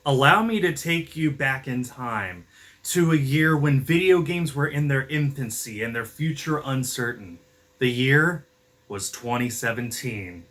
Allow me to take you back in time to a year when video games were in their infancy and their future uncertain. The year was 2017.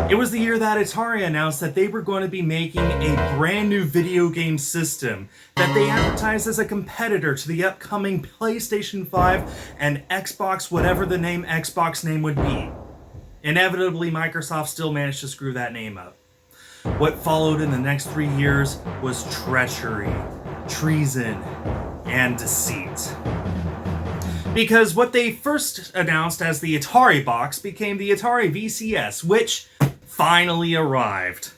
It was the year that Atari announced that they were going to be making a brand new video game system that they advertised as a competitor to the upcoming PlayStation 5 and Xbox, whatever the name Xbox name would be. Inevitably, Microsoft still managed to screw that name up. What followed in the next 3 years was treachery, treason, and deceit. Because what they first announced as the Ataribox became the Atari VCS, which finally arrived.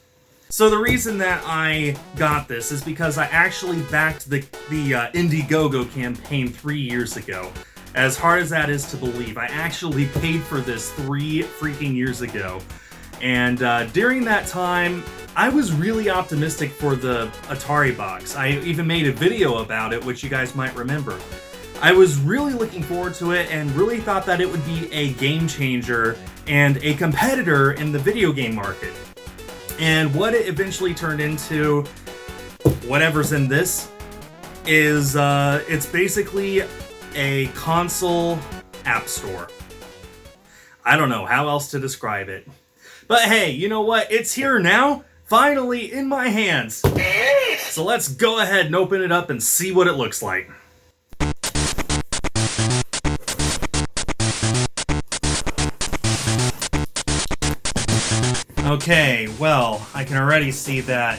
So the reason that I got this is because I actually backed the Indiegogo campaign 3 years ago. As hard as that is to believe, I actually paid for this 3 freaking years ago. And during that time, I was really optimistic for the Ataribox. I even made a video about it, which you guys might remember. I was really looking forward to it and really thought that it would be a game changer and a competitor in the video game market. And what it eventually turned into, whatever's in this, is it's basically a console app store. I don't know how else to describe it. But hey, you know what? It's here now, finally in my hands. So let's go ahead and open it up and see what it looks like. Okay, well, I can already see that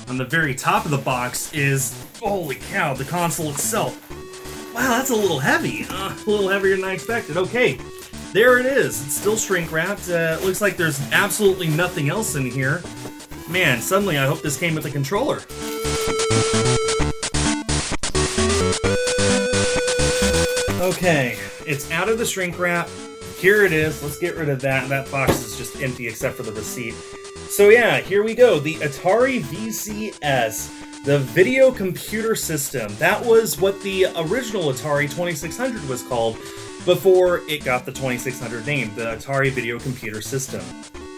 on the very top of the box is, holy cow, the console itself. Wow, that's a little heavy. A little heavier than I expected. Okay, there it is. It's still shrink wrapped. It looks like there's absolutely nothing else in here. Man, suddenly I hope this came with a controller. Okay, it's out of the shrink wrap. Here it is. Let's get rid of that. That box is just empty except for the receipt. So yeah, here we go. The Atari VCS, the video computer system. That was what the original Atari 2600 was called before it got the 2600 name, the Atari Video Computer System.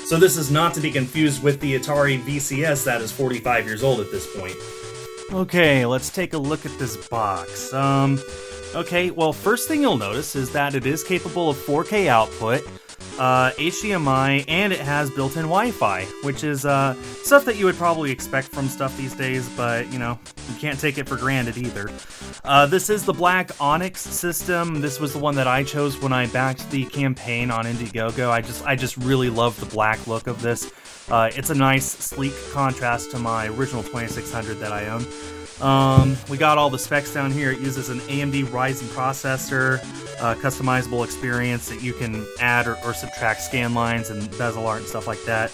So this is not to be confused with the Atari VCS that is 45 years old at this point. Okay, let's take a look at this box. Okay, well, first thing you'll notice is that it is capable of 4K output, HDMI, and it has built-in Wi-Fi, which is stuff that you would probably expect from stuff these days, but, you know, you can't take it for granted either. This is the black Onyx system. This was the one that I chose when I backed the campaign on Indiegogo. I just really love the black look of this. It's a nice, sleek contrast to my original 2600 that I own. We got all the specs down here. It uses an AMD Ryzen processor, customizable experience that you can add or subtract scan lines and bezel art and stuff like that.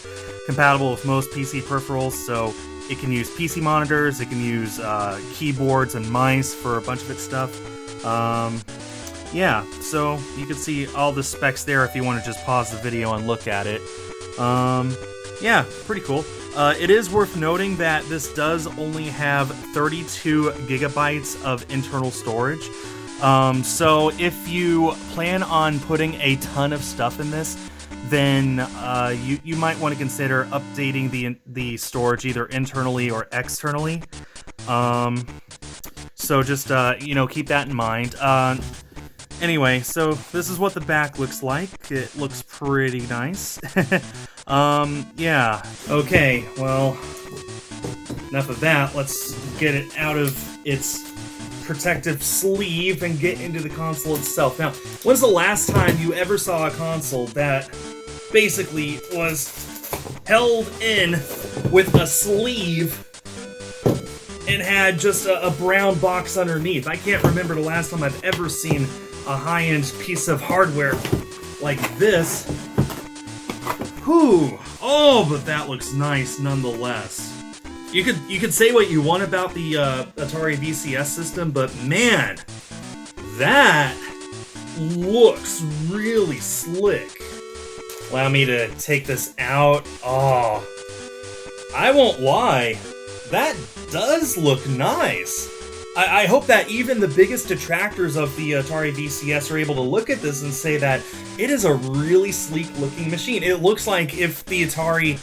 Compatible with most PC peripherals, so it can use PC monitors, it can use keyboards and mice for a bunch of its stuff. Yeah, so you can see all the specs there if you want to just pause the video and look at it. Yeah, pretty cool. It is worth noting that this does only have 32 gigabytes of internal storage. So if you plan on putting a ton of stuff in this, then you might want to consider updating the storage either internally or externally. So just keep that in mind. Anyway, so this is what the back looks like. It looks pretty nice. Yeah. Okay, well, enough of that. Let's get it out of its protective sleeve and get into the console itself. Now, when's the last time you ever saw a console that basically was held in with a sleeve and had just a brown box underneath? I can't remember the last time I've ever seen a high-end piece of hardware like this. Whew. Oh, but that looks nice nonetheless. You could say what you want about the Atari VCS system, but man, that looks really slick. Allow me to take this out. Oh, I won't lie, that does look nice. I hope that even the biggest detractors of the Atari VCS are able to look at this and say that it is a really sleek-looking machine. It looks like if the Atari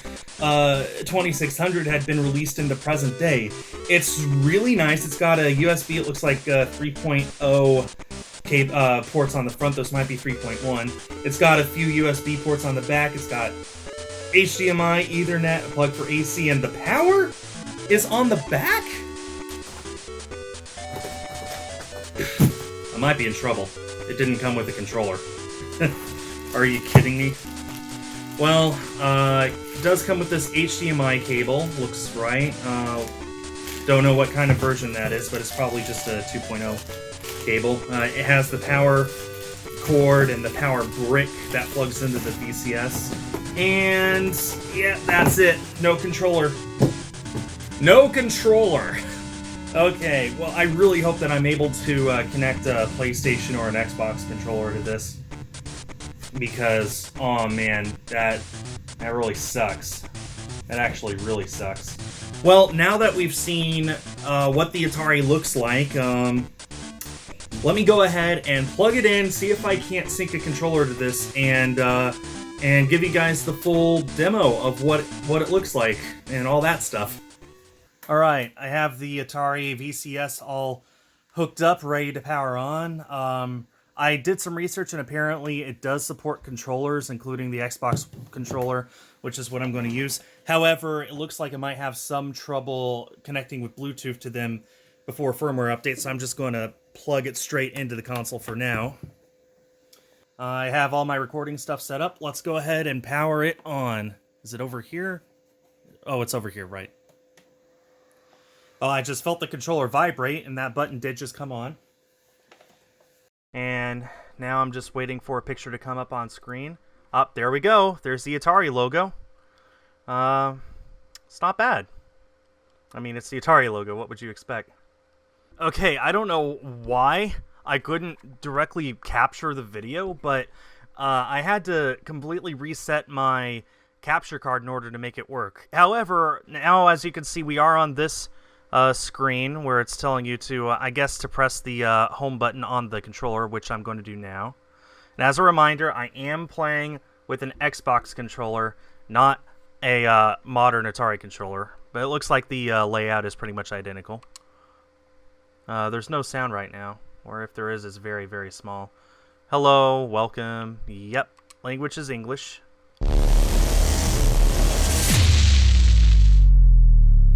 2600 had been released in the present day. It's really nice. It's got a USB, it looks like 3.0 ports on the front. Those might be 3.1. It's got a few USB ports on the back. It's got HDMI, Ethernet, a plug for AC, and the power is on the back? I might be in trouble. It didn't come with a controller. Are you kidding me? Well, it does come with this HDMI cable. Looks right. Don't know what kind of version that is, but it's probably just a 2.0 cable. It has the power cord and the power brick that plugs into the VCS. And yeah, that's it. No controller. No controller! Okay, well, I really hope that I'm able to connect a PlayStation or an Xbox controller to this. Because, oh man, that really sucks. That actually really sucks. Well, now that we've seen what the Atari looks like, let me go ahead and plug it in, see if I can't sync a controller to this, and give you guys the full demo of what it looks like and all that stuff. Alright, I have the Atari VCS all hooked up, ready to power on. I did some research and apparently it does support controllers, including the Xbox controller, which is what I'm going to use. However, it looks like it might have some trouble connecting with Bluetooth to them before firmware updates, so I'm just going to plug it straight into the console for now. I have all my recording stuff set up. Let's go ahead and power it on. Is it over here? Oh, it's over here, right. Oh, I just felt the controller vibrate, and that button did just come on. And now I'm just waiting for a picture to come up on screen. There we go. There's the Atari logo. It's not bad. I mean, it's the Atari logo. What would you expect? Okay, I don't know why I couldn't directly capture the video, but I had to completely reset my capture card in order to make it work. However, now as you can see, we are on this screen where it's telling you to, I guess, to press the home button on the controller, which I'm going to do now. And as a reminder, I am playing with an Xbox controller, not a modern Atari controller. But it looks like the layout is pretty much identical. There's no sound right now, or if there is, it's very, very small. Hello, welcome. Yep, language is English.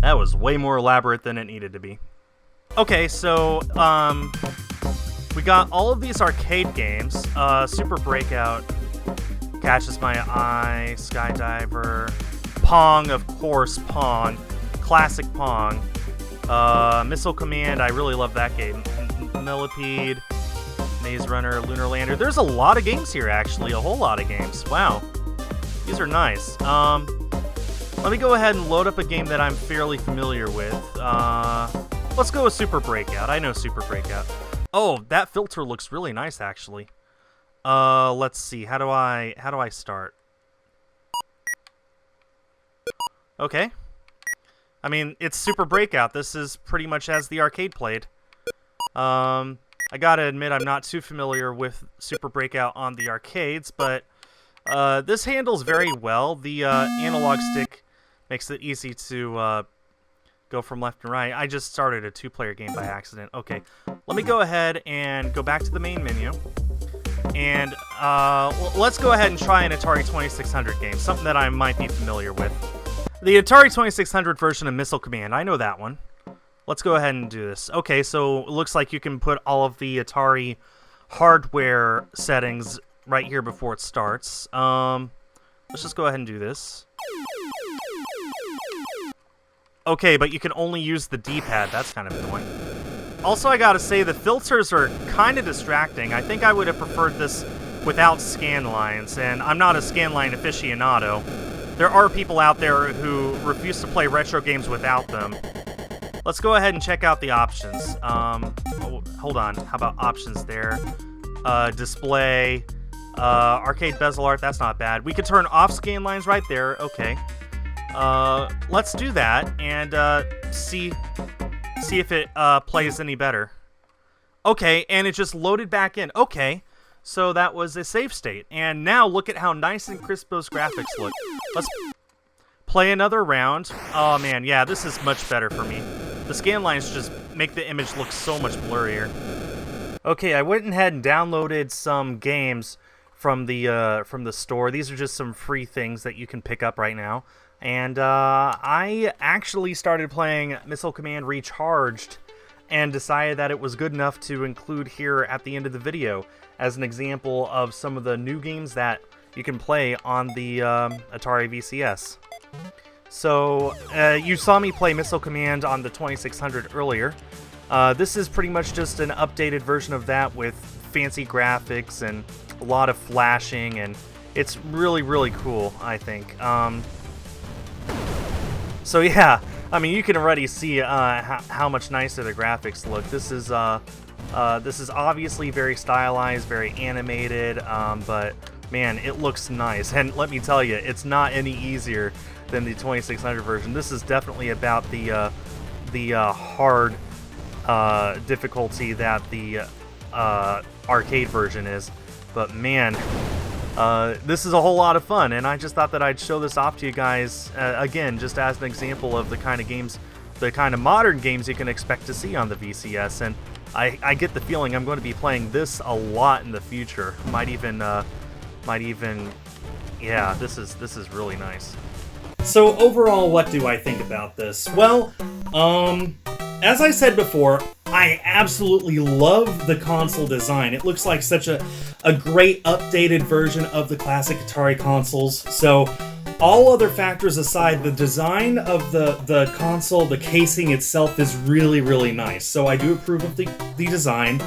That was way more elaborate than it needed to be. Okay, so, we got all of these arcade games. Super Breakout catches my eye. Skydiver. Pong, of course, Pong. Classic Pong. Missile Command, I really love that game. Millipede. Maze Runner, Lunar Lander. There's a lot of games here, actually. A whole lot of games. Wow. These are nice. Let me go ahead and load up a game that I'm fairly familiar with. Let's go with Super Breakout. I know Super Breakout. Oh, that filter looks really nice, actually. Let's see. How do I start? Okay. I mean, it's Super Breakout. This is pretty much as the arcade played. I gotta admit, I'm not too familiar with Super Breakout on the arcades, but this handles very well. The analog stick makes it easy to go from left and right. I just started a two-player game by accident. Okay, let me go ahead and go back to the main menu. And let's go ahead and try an Atari 2600 game, something that I might be familiar with. The Atari 2600 version of Missile Command, I know that one. Let's go ahead and do this. Okay, so it looks like you can put all of the Atari hardware settings right here before it starts. Let's just go ahead and do this. Okay, but you can only use the D-pad. That's kind of annoying. Also, I gotta say, the filters are kind of distracting. I think I would have preferred this without scan lines, and I'm not a scan line aficionado. There are people out there who refuse to play retro games without them. Let's go ahead and check out the options. Hold on. How about options there? Display, arcade bezel art, that's not bad. We could turn off scan lines right there. Okay. Let's do that and see see if it plays any better. Okay, and it just loaded back in. Okay, so that was a save state. And now look at how nice and crisp those graphics look. Let's play another round. Oh man, yeah, this is much better for me. The scan lines just make the image look so much blurrier. Okay, I went ahead and downloaded some games from the store. These are just some free things that you can pick up right now. And I actually started playing Missile Command Recharged and decided that it was good enough to include here at the end of the video as an example of some of the new games that you can play on the Atari VCS. So you saw me play Missile Command on the 2600 earlier. This is pretty much just an updated version of that with fancy graphics and a lot of flashing, and it's really, really cool, I think. So yeah, I mean, you can already see how much nicer the graphics look. This is obviously very stylized, very animated, but man, it looks nice. And let me tell you, it's not any easier than the 2600 version. This is definitely about the hard difficulty that the arcade version is. But man, this is a whole lot of fun, and I just thought that I'd show this off to you guys again, just as an example of the kind of games, the kind of modern games you can expect to see on the VCS. And I get the feeling I'm going to be playing this a lot in the future. Might even, yeah, this is really nice. So overall, what do I think about this? Well, as I said before, I absolutely love the console design. It looks like such a great updated version of the classic Atari consoles. So all other factors aside, the design of the console, the casing itself is really, really nice. So I do approve of the design.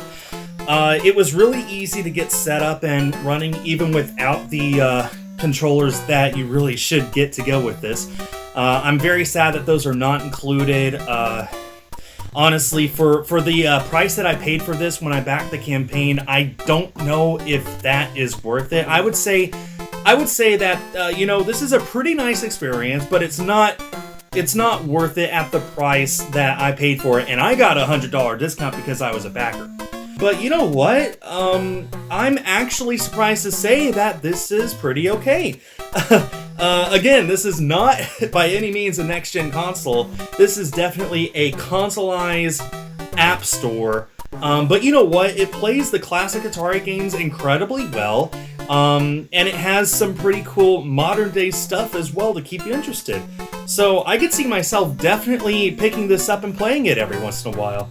It was really easy to get set up and running even without the controllers that you really should get to go with this. I'm very sad that those are not included. Honestly, for the price that I paid for this when I backed the campaign, I don't know if that is worth it. I would say that you know, this is a pretty nice experience, but it's not worth it at the price that I paid for it, and I got a $100 discount because I was a backer. But you know what? I'm actually surprised to say that this is pretty okay. Again, this is not by any means a next-gen console. This is definitely a consoleized app store. But you know what? It plays the classic Atari games incredibly well. And it has some pretty cool modern-day stuff as well to keep you interested. So I could see myself definitely picking this up and playing it every once in a while.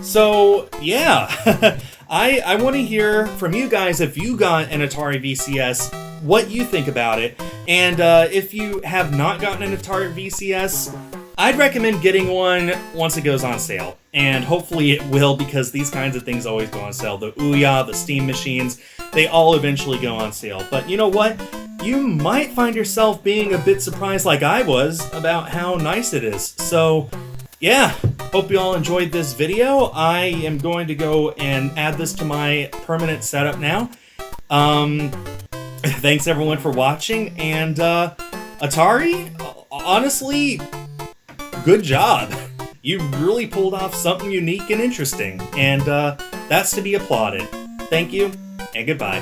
So, yeah, I want to hear from you guys if you got an Atari VCS, what you think about it. And if you have not gotten an Atari VCS, I'd recommend getting one once it goes on sale. And hopefully it will, because these kinds of things always go on sale. The Ouya, the Steam machines, they all eventually go on sale. But you know what? You might find yourself being a bit surprised like I was about how nice it is. So, yeah, hope you all enjoyed this video. I am going to go and add this to my permanent setup now. Thanks everyone for watching, and Atari, honestly, good job. You really pulled off something unique and interesting, and that's to be applauded. Thank you, and goodbye.